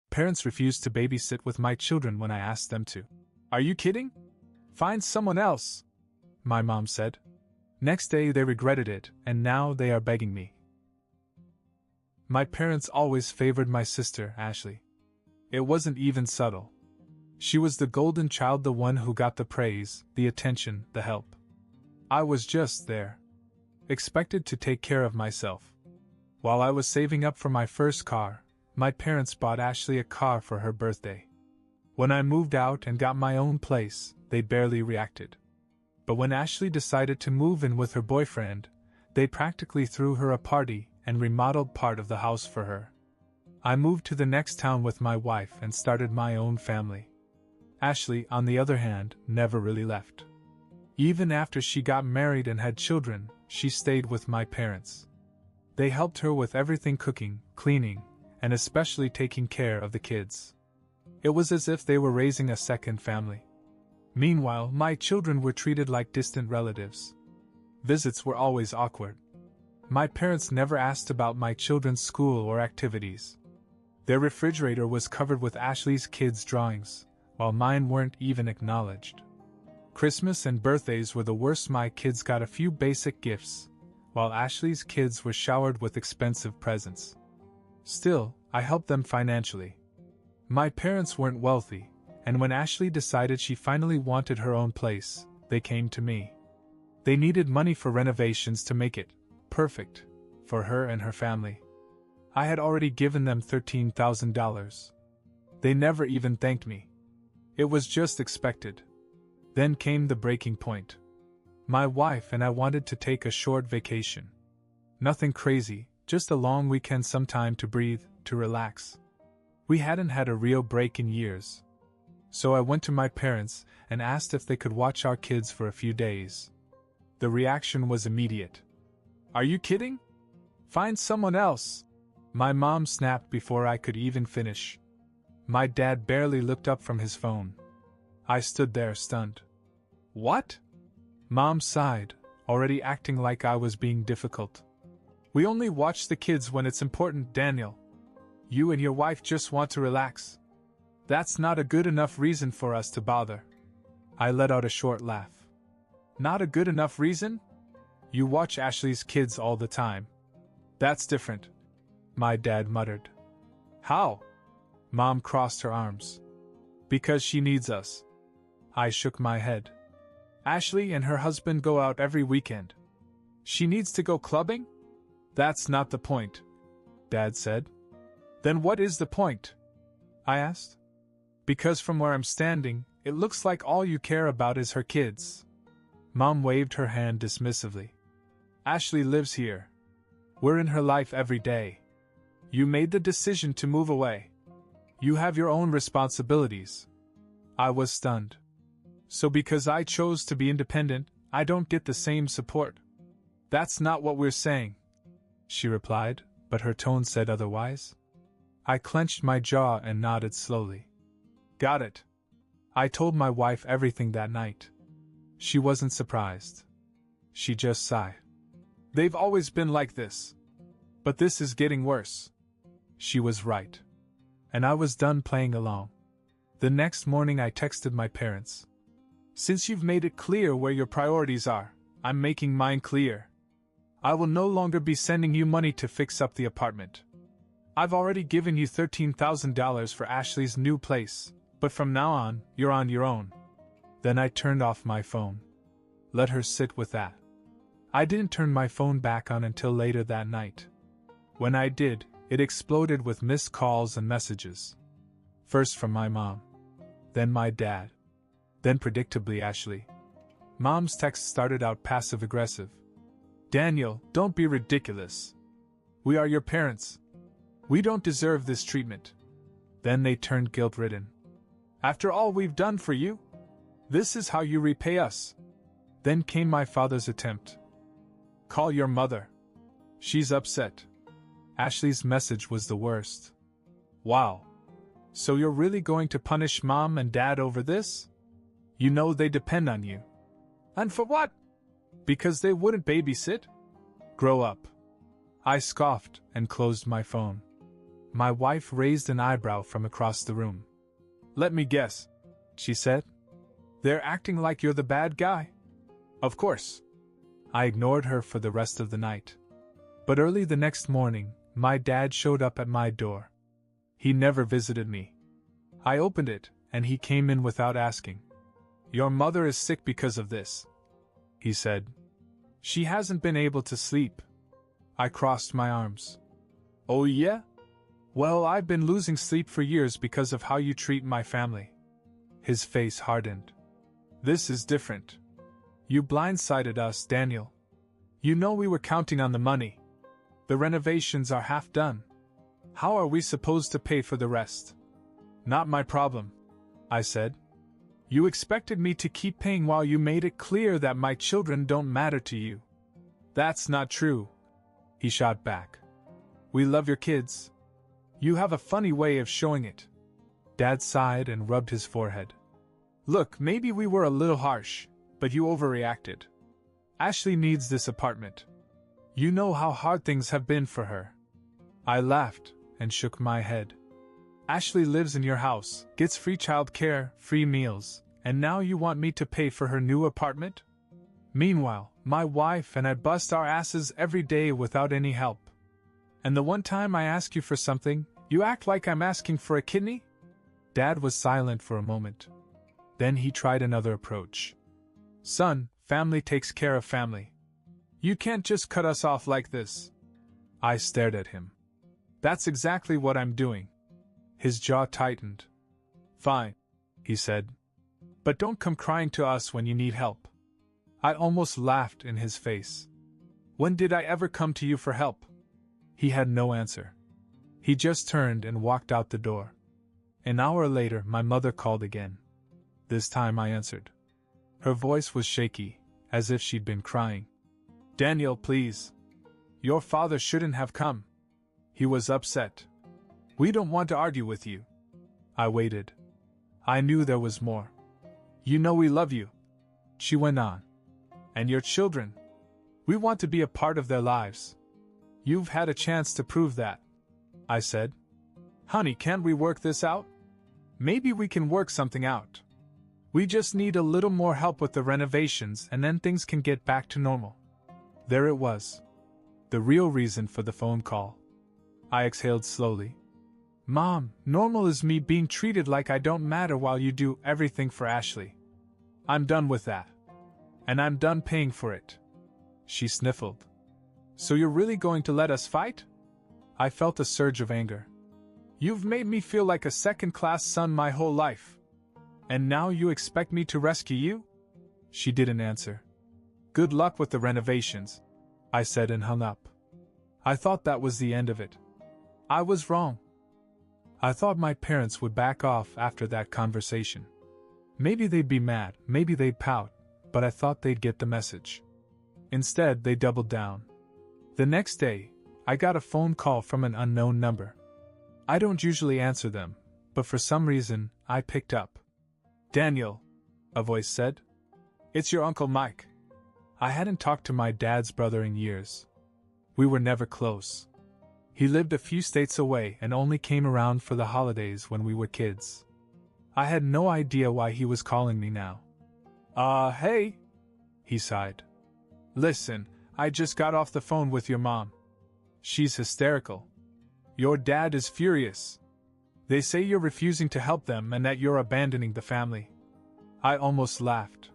Parents refuse to babysit with my children when I ask them to. Are you kidding? Find someone else, my mom said. Next day they regretted it, and now they are begging me. My parents always favored my sister, Ashley. It wasn't even subtle. She was the golden child, the one who got the praise, the attention, the help. I was just there, expected to take care of myself. While I was saving up for my first car, my parents bought Ashley a car for her birthday. When I moved out and got my own place, they barely reacted. But when Ashley decided to move in with her boyfriend, they practically threw her a party and remodeled part of the house for her. I moved to the next town with my wife and started my own family. Ashley, on the other hand, never really left. Even after she got married and had children, she stayed with my parents. They helped her with everything: cooking, cleaning, and especially taking care of the kids. It was as if they were raising a second family. Meanwhile, my children were treated like distant relatives. Visits were always awkward. My parents never asked about my children's school or activities. Their refrigerator was covered with Ashley's kids' drawings, while mine weren't even acknowledged. Christmas and birthdays were the worst. My kids got a few basic gifts, while Ashley's kids were showered with expensive presents. Still, I helped them financially. My parents weren't wealthy, and when Ashley decided she finally wanted her own place, they came to me. They needed money for renovations to make it perfect for her and her family. I had already given them $13,000. They never even thanked me. It was just expected. Then came the breaking point. My wife and I wanted to take a short vacation. Nothing crazy, just a long weekend, some time to breathe, to relax. We hadn't had a real break in years. So I went to my parents and asked if they could watch our kids for a few days. The reaction was immediate. Are you kidding? Find someone else, my mom snapped before I could even finish. My dad barely looked up from his phone. I stood there stunned. What? Mom sighed, already acting like I was being difficult. We only watch the kids when it's important, Daniel. You and your wife just want to relax. That's not a good enough reason for us to bother. I let out a short laugh. Not a good enough reason? You watch Ashley's kids all the time. That's different, my dad muttered. How? Mom crossed her arms. Because she needs us. I shook my head. Ashley and her husband go out every weekend. She needs to go clubbing? That's not the point, Dad said. Then what is the point? I asked. Because from where I'm standing, it looks like all you care about is her kids. Mom waved her hand dismissively. Ashley lives here. We're in her life every day. You made the decision to move away. You have your own responsibilities. I was stunned. So because I chose to be independent, I don't get the same support? That's not what we're saying, she replied, but her tone said otherwise. I clenched my jaw and nodded slowly. Got it. I told my wife everything that night. She wasn't surprised. She just sighed. They've always been like this. But this is getting worse. She was right. And I was done playing along. The next morning I texted my parents. Since you've made it clear where your priorities are, I'm making mine clear. I will no longer be sending you money to fix up the apartment. I've already given you $13,000 for Ashley's new place, but from now on, you're on your own. Then I turned off my phone. Let her sit with that. I didn't turn my phone back on until later that night. When I did, it exploded with missed calls and messages. First from my mom. Then my dad. Then predictably Ashley. Mom's text started out passive-aggressive. Daniel, don't be ridiculous. We are your parents. We don't deserve this treatment. Then they turned guilt-ridden. After all we've done for you? This is how you repay us. Then came my father's attempt. Call your mother. She's upset. Ashley's message was the worst. Wow. So you're really going to punish Mom and Dad over this? You know they depend on you. And for what? Because they wouldn't babysit? Grow up. I scoffed and closed my phone. My wife raised an eyebrow from across the room. Let me guess, she said. They're acting like you're the bad guy? Of course. I ignored her for the rest of the night. But early the next morning, my dad showed up at my door. He never visited me. I opened it, and he came in without asking. Your mother is sick because of this, he said. She hasn't been able to sleep. I crossed my arms. Oh yeah? Well, I've been losing sleep for years because of how you treat my family. His face hardened. This is different. You blindsided us, Daniel. You know we were counting on the money. The renovations are half done. How are we supposed to pay for the rest? Not my problem, I said. You expected me to keep paying while you made it clear that my children don't matter to you. That's not true, he shot back. We love your kids. You have a funny way of showing it. Dad sighed and rubbed his forehead. Look, maybe we were a little harsh, but you overreacted. Ashley needs this apartment. You know how hard things have been for her. I laughed and shook my head. Ashley lives in your house, gets free childcare, free meals, and now you want me to pay for her new apartment? Meanwhile, my wife and I bust our asses every day without any help. And the one time I ask you for something, you act like I'm asking for a kidney? Dad was silent for a moment. Then he tried another approach. Son, family takes care of family. You can't just cut us off like this. I stared at him. That's exactly what I'm doing. His jaw tightened. Fine, he said. But don't come crying to us when you need help. I almost laughed in his face. When did I ever come to you for help? He had no answer. He just turned and walked out the door. An hour later, my mother called again. This time I answered. Her voice was shaky, as if she'd been crying. Daniel, please. Your father shouldn't have come. He was upset. We don't want to argue with you. I waited. I knew there was more. You know we love you, she went on. And your children. We want to be a part of their lives. You've had a chance to prove that, I said. Honey, can't we work this out? Maybe we can work something out. We just need a little more help with the renovations and then things can get back to normal. There it was. The real reason for the phone call. I exhaled slowly. Mom, normal is me being treated like I don't matter while you do everything for Ashley. I'm done with that. And I'm done paying for it. She sniffled. So you're really going to let us fight? I felt a surge of anger. You've made me feel like a second-class son my whole life. And now you expect me to rescue you? She didn't answer. Good luck with the renovations, I said and hung up. I thought that was the end of it. I was wrong. I thought my parents would back off after that conversation. Maybe they'd be mad, maybe they'd pout, but I thought they'd get the message. Instead, they doubled down. The next day, I got a phone call from an unknown number. I don't usually answer them, but for some reason, I picked up. Daniel, a voice said. It's your Uncle Mike. I hadn't talked to my dad's brother in years. We were never close. He lived a few states away and only came around for the holidays when we were kids. I had no idea why he was calling me now. Hey, he sighed. Listen, I just got off the phone with your mom. She's hysterical. Your dad is furious. They say you're refusing to help them and that you're abandoning the family. I almost laughed.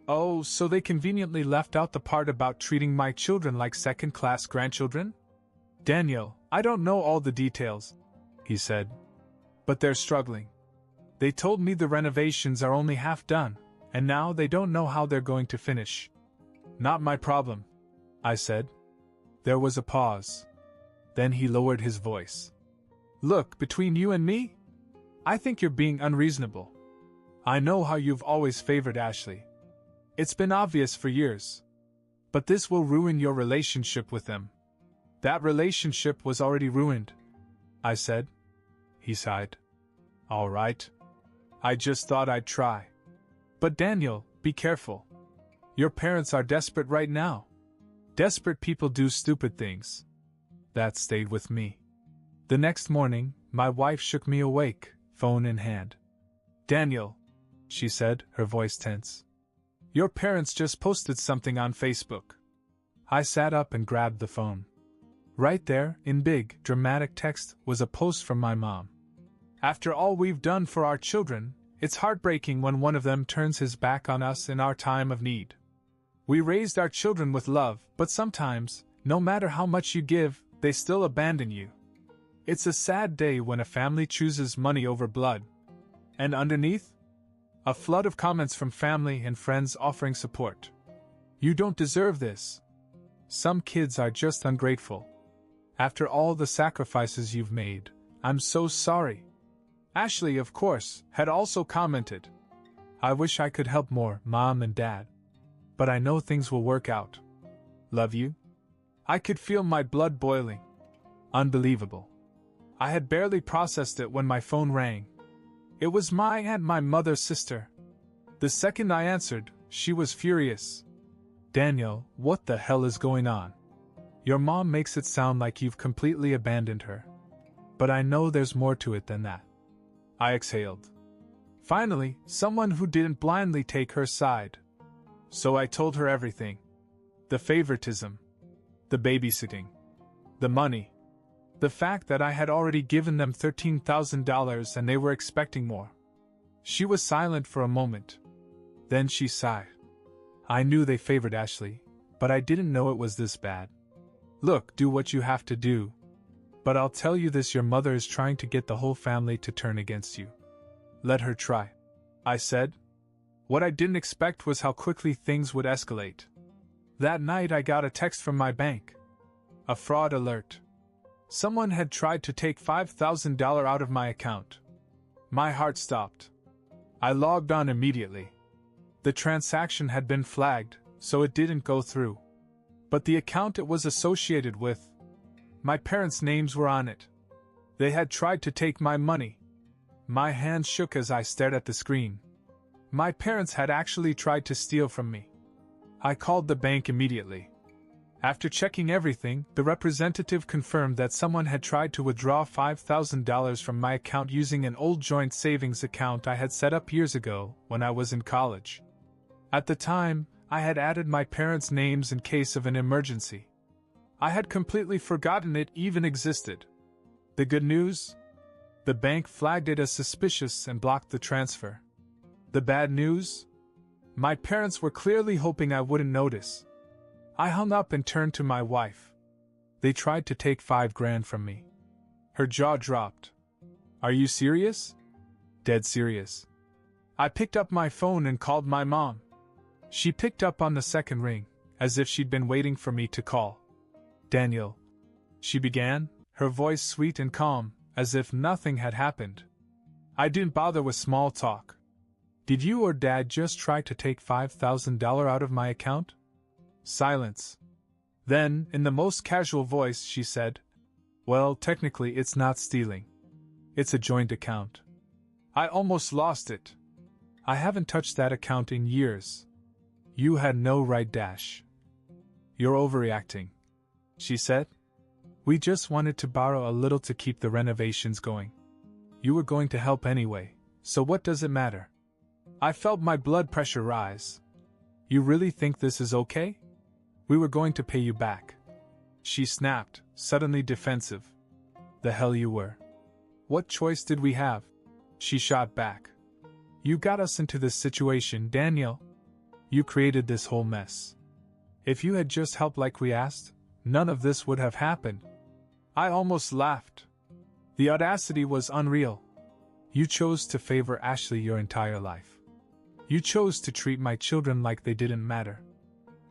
Oh, so they conveniently left out the part about treating my children like second-class grandchildren? Daniel, I don't know all the details, he said. But they're struggling. They told me the renovations are only half done, and now they don't know how they're going to finish. Not my problem, I said. There was a pause. Then he lowered his voice. Look, between you and me, I think you're being unreasonable. I know how you've always favored Ashley. It's been obvious for years. But this will ruin your relationship with them. That relationship was already ruined, I said. He sighed. All right. I just thought I'd try. But Daniel, be careful. Your parents are desperate right now. Desperate people do stupid things. That stayed with me. The next morning, my wife shook me awake, phone in hand. "Daniel," she said, her voice tense. "Your parents just posted something on Facebook." I sat up and grabbed the phone. Right there, in big, dramatic text, was a post from my mom. "After all we've done for our children, it's heartbreaking when one of them turns his back on us in our time of need. We raised our children with love, but sometimes, no matter how much you give, they still abandon you. It's a sad day when a family chooses money over blood." And underneath? A flood of comments from family and friends offering support. "You don't deserve this. Some kids are just ungrateful. After all the sacrifices you've made, I'm so sorry." Ashley, of course, had also commented, "I wish I could help more, Mom and Dad. But I know things will work out. Love you." I could feel my blood boiling. Unbelievable. I had barely processed it when my phone rang. It was my aunt, my mother's sister. The second I answered, she was furious. "Daniel, what the hell is going on? Your mom makes it sound like you've completely abandoned her. But I know there's more to it than that." I exhaled. Finally, someone who didn't blindly take her side. So I told her everything. The favoritism. The babysitting. The money. The fact that I had already given them $13,000 and they were expecting more. She was silent for a moment. Then she sighed. "I knew they favored Ashley, but I didn't know it was this bad. Look, do what you have to do. But I'll tell you this, your mother is trying to get the whole family to turn against you. Let her try," I said. What I didn't expect was how quickly things would escalate. That night I got a text from my bank. A fraud alert. Someone had tried to take $5,000 out of my account. My heart stopped. I logged on immediately. The transaction had been flagged, so it didn't go through. But the account it was associated with, my parents' names were on it. They had tried to take my money. My hand shook as I stared at the screen. My parents had actually tried to steal from me. I called the bank immediately. After checking everything, the representative confirmed that someone had tried to withdraw $5,000 from my account using an old joint savings account I had set up years ago when I was in college. At the time, I had added my parents' names in case of an emergency. I had completely forgotten it even existed. The good news? The bank flagged it as suspicious and blocked the transfer. The bad news? My parents were clearly hoping I wouldn't notice. I hung up and turned to my wife. "They tried to take $5,000 from me." Her jaw dropped. "Are you serious?" "Dead serious." I picked up my phone and called my mom. She picked up on the second ring, as if she'd been waiting for me to call. "Daniel," she began, her voice sweet and calm, as if nothing had happened. I didn't bother with small talk. "Did you or Dad just try to take $5,000 out of my account?" Silence. Then, in the most casual voice, she said, "Well, technically it's not stealing. It's a joint account." I almost lost it. "I haven't touched that account in years." "You had no right, Dash. You're overreacting," she said. "We just wanted to borrow a little to keep the renovations going. You were going to help anyway, so what does it matter?" I felt my blood pressure rise. "You really think this is okay? We were going to pay you back." She snapped, suddenly defensive. "The hell you were. What choice did we have?" She shot back. "You got us into this situation, Daniel. You created this whole mess. If you had just helped like we asked, none of this would have happened." I almost laughed. The audacity was unreal. You chose to favor Ashley your entire life. You chose to treat my children like they didn't matter.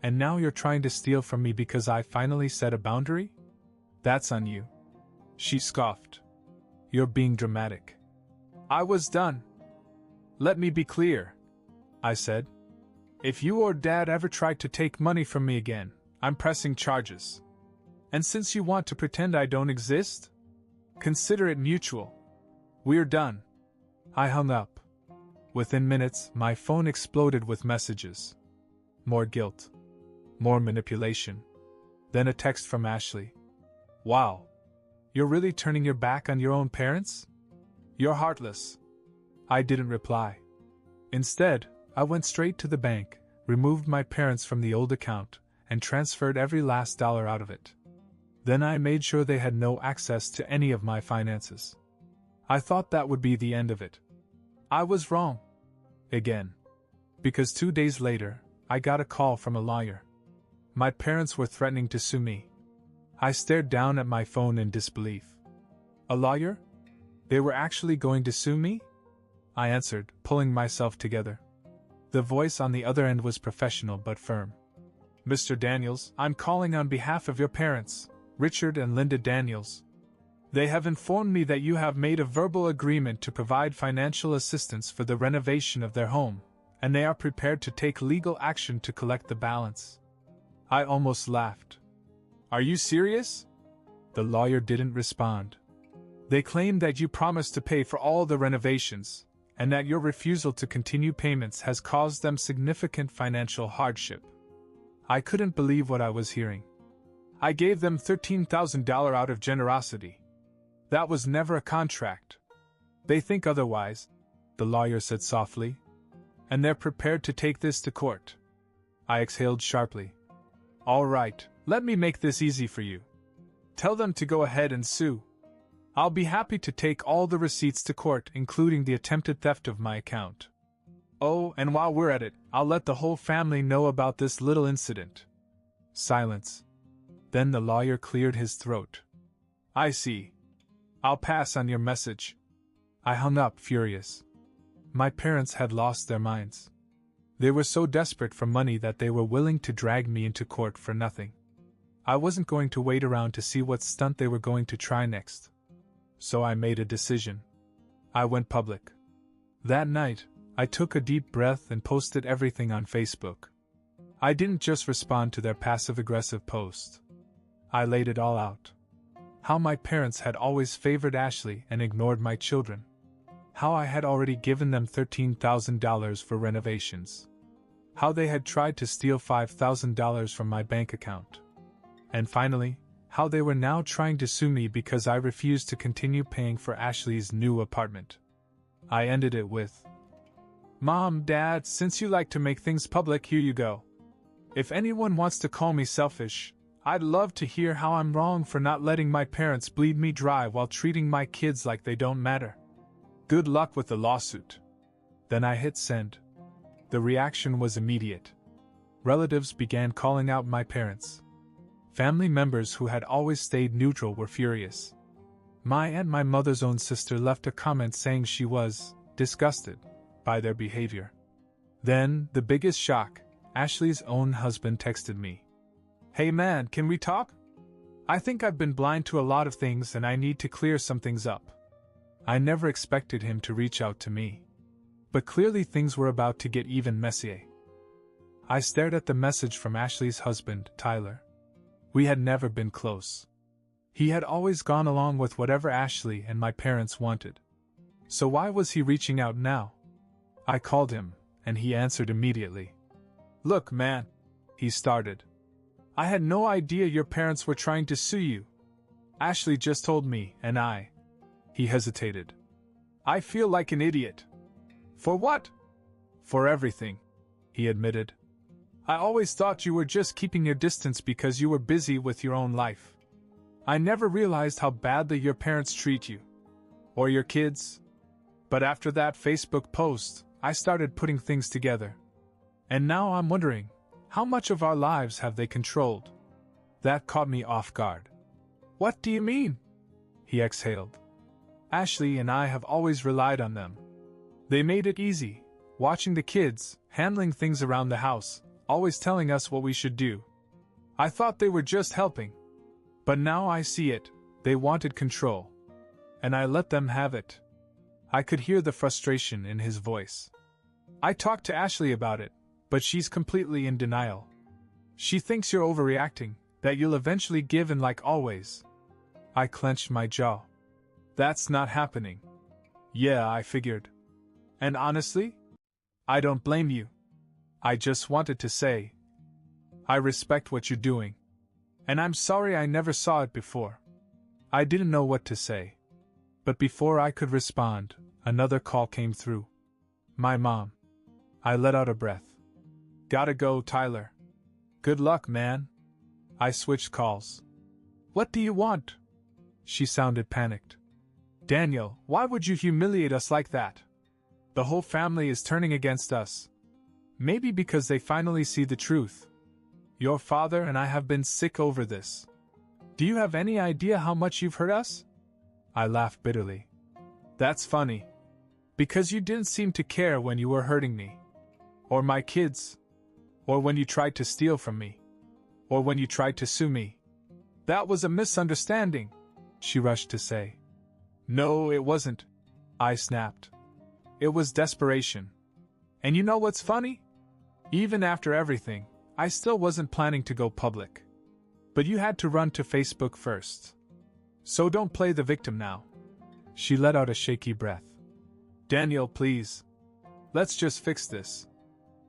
And now you're trying to steal from me because I finally set a boundary? That's on you." She scoffed. "You're being dramatic." I was done. "Let me be clear," I said. "If you or Dad ever tried to take money from me again, I'm pressing charges. And since you want to pretend I don't exist, consider it mutual. We're done." I hung up. Within minutes, my phone exploded with messages. More guilt. More manipulation. Then a text from Ashley. "Wow. You're really turning your back on your own parents? You're heartless. I didn't reply. Instead, I went straight to the bank, removed my parents from the old account, and transferred every last dollar out of it. Then I made sure they had no access to any of my finances. I thought that would be the end of it. I was wrong. Again. Because 2 days later, I got a call from a lawyer. My parents were threatening to sue me. I stared down at my phone in disbelief. A lawyer? They were actually going to sue me? I answered, pulling myself together. The voice on the other end was professional but firm. Mr. Daniels, I'm calling on behalf of your parents, Richard and Linda Daniels. They have informed me that you have made a verbal agreement to provide financial assistance for the renovation of their home, and they are prepared to take legal action to collect the balance. I almost laughed. Are you serious? The lawyer didn't respond. They claim that you promised to pay for all the renovations, and that your refusal to continue payments has caused them significant financial hardship. I couldn't believe what I was hearing. I gave them $13,000 out of generosity. That was never a contract. They think otherwise, the lawyer said softly, and they're prepared to take this to court. I exhaled sharply. All right, let me make this easy for you. Tell them to go ahead and sue. I'll be happy to take all the receipts to court, including the attempted theft of my account. Oh, and while we're at it, I'll let the whole family know about this little incident. Silence. Then the lawyer cleared his throat. I see. I'll pass on your message. I hung up, furious. My parents had lost their minds. They were so desperate for money that they were willing to drag me into court for nothing. I wasn't going to wait around to see what stunt they were going to try next. So I made a decision. I went public. That night, I took a deep breath and posted everything on Facebook. I didn't just respond to their passive-aggressive post. I laid it all out. How my parents had always favored Ashley and ignored my children. How I had already given them $13,000 for renovations. How they had tried to steal $5,000 from my bank account. And finally, how they were now trying to sue me because I refused to continue paying for Ashley's new apartment. I ended it with, Mom, Dad, since you like to make things public, here you go. If anyone wants to call me selfish, I'd love to hear how I'm wrong for not letting my parents bleed me dry while treating my kids like they don't matter. Good luck with the lawsuit. Then I hit send. The reaction was immediate. Relatives began calling out my parents. Family members who had always stayed neutral were furious. My and my mother's own sister left a comment saying she was disgusted by their behavior. Then, the biggest shock, Ashley's own husband texted me. Hey man, can we talk? I think I've been blind to a lot of things and I need to clear some things up. I never expected him to reach out to me. But clearly things were about to get even messier. I stared at the message from Ashley's husband, Tyler. We had never been close. He had always gone along with whatever Ashley and my parents wanted. So why was he reaching out now? I called him, and he answered immediately. Look, man, he started. I had no idea your parents were trying to sue you. Ashley just told me, and He hesitated. I feel like an idiot. For what? For everything, he admitted. I always thought you were just keeping your distance because you were busy with your own life. I never realized how badly your parents treat you. Or your kids. But after that Facebook post, I started putting things together. And now I'm wondering, how much of our lives have they controlled? That caught me off guard. What do you mean? He exhaled. Ashley and I have always relied on them. They made it easy, watching the kids, handling things around the house, always telling us what we should do. I thought they were just helping. But now I see it, they wanted control. And I let them have it. I could hear the frustration in his voice. I talked to Ashley about it, but she's completely in denial. She thinks you're overreacting, that you'll eventually give in like always. I clenched my jaw. That's not happening. Yeah, I figured. And honestly, I don't blame you. I just wanted to say, I respect what you're doing. And I'm sorry I never saw it before. I didn't know what to say. But before I could respond, another call came through. My mom. I let out a breath. Gotta go, Tyler. Good luck, man. I switched calls. What do you want? She sounded panicked. Daniel, why would you humiliate us like that? The whole family is turning against us. Maybe because they finally see the truth. Your father and I have been sick over this. Do you have any idea how much you've hurt us? I laughed bitterly. That's funny. Because you didn't seem to care when you were hurting me. Or my kids. Or when you tried to steal from me. Or when you tried to sue me. That was a misunderstanding, she rushed to say. No, it wasn't, I snapped. It was desperation. And you know what's funny? Even after everything, I still wasn't planning to go public. But you had to run to Facebook first. So don't play the victim now. She let out a shaky breath. Daniel, please. Let's just fix this.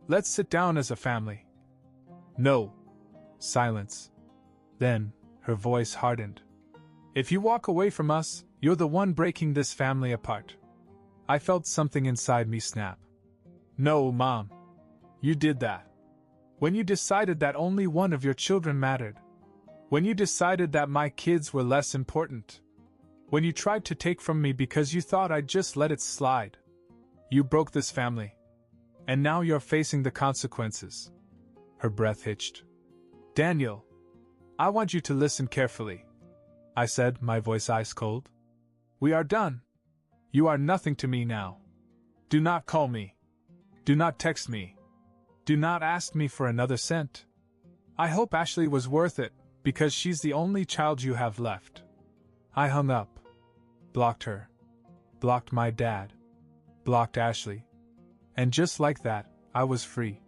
Let's sit down as a family. No. Silence. Then, her voice hardened. If you walk away from us, you're the one breaking this family apart. I felt something inside me snap. No, Mom. You did that. When you decided that only one of your children mattered. When you decided that my kids were less important. When you tried to take from me because you thought I'd just let it slide. You broke this family. And now you're facing the consequences. Her breath hitched. Daniel, I want you to listen carefully, I said, my voice ice cold. We are done. You are nothing to me now. Do not call me. Do not text me. Do not ask me for another cent. I hope Ashley was worth it, because she's the only child you have left. I hung up. Blocked her. Blocked my dad. Blocked Ashley. And just like that, I was free.